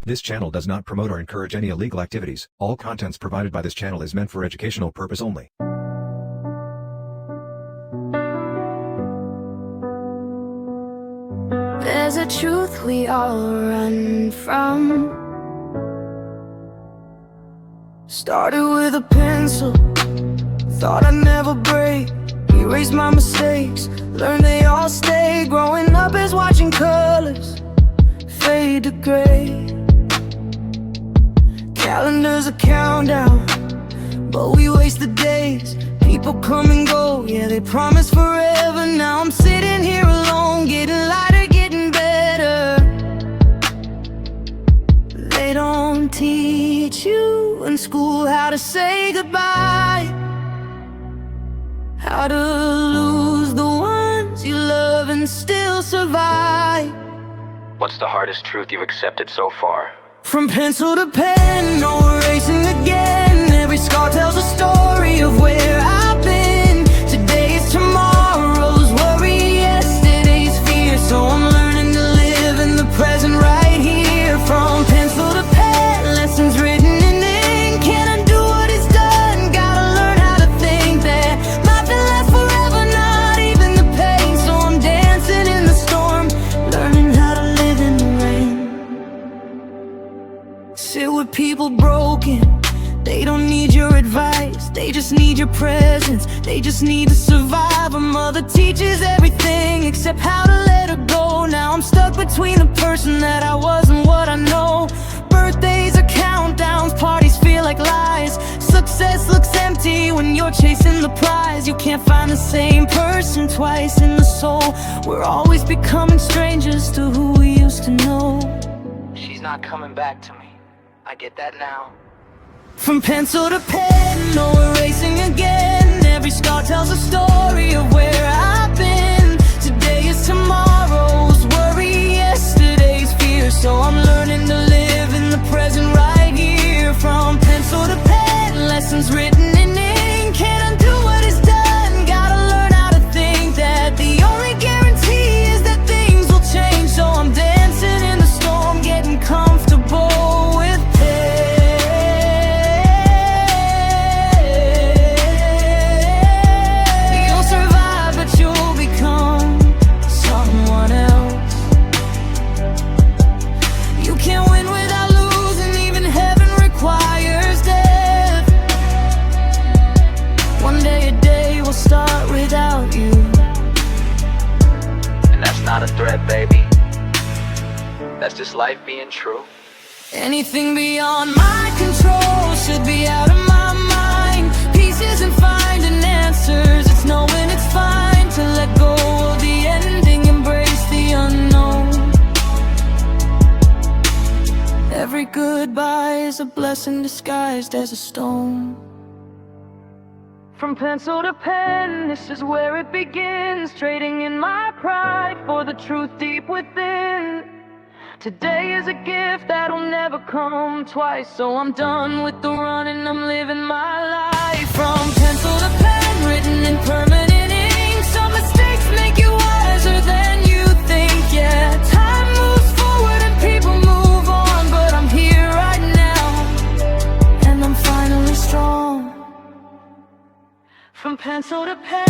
This channel does not promote or encourage any illegal activities. All contents provided by this channel is meant for educational purpose only. There's a truth we all run from. Started with a pencil, thought I'd never break. Erased my mistakes, learned they all stay. Growing up is watching colors fade to gray. Calendar's a countdown, but we waste the days. People come and go, yeah, they promise forever. Now I'm sitting here alone, getting lighter, getting better. They don't teach you in school how to say goodbye, how to lose the ones you love and still survive. What's the hardest truth you've accepted so far? From pencil to pen, no erasing again. Every scar tells a story of where I've been. Today is tomorrow's worry, yesterday's fear. So I'm learning to live in the present right here. From pencil to pen, lessons written in ink. Can't undo what is done, gotta learn how to think that nothing lasts forever, not even the pain. So I'm dancing in the storm, learning how to live in the rain. Sit with people broken, they don't need your advice, they just need your presence, they just need to survive. A mother teaches everything except how to let her go. Now I'm stuck between the person that I was and what I know. Birthdays are countdowns, parties feel like lies. Success looks empty when you're chasing the prize. You can't find the same person twice in the soul. We're always becoming strangers to who we used to know. She's not coming back to me, I get that now. From pencil to pen, no erasing again. Every scar tells a story of where I've been. Today is tomorrow's worry, yesterday's fear. So I'm learning to live in the present right here. From pencil to pen, lessons written in ink. Can't undo what is done, gotta learn how to think that the only guarantee is that things will change. So I'm dancing in the storm, getting comfortable with pain. You'll survive, but you'll become someone else. You can't win without losing, even heaven requires death. One day a day will start without you. And that's not a threat, baby. That's just life being true. Anything beyond my control should be out of my mind. Peace isn't finding answers, it's knowing it's fine to let go of the ending, embrace the unknown. Every goodbye is a blessing disguised as a stone. From pencil to pen, this is where it begins. Trading in my pride for the truth deep within. Today is a gift that'll never come twice. So I'm done with the run and I'm living my life. From pencil to pen, written in permanent ink. Some mistakes make you wiser than you think. Yeah, time moves forward and people move on, but I'm here right now, and I'm finally strong. From pencil to pen.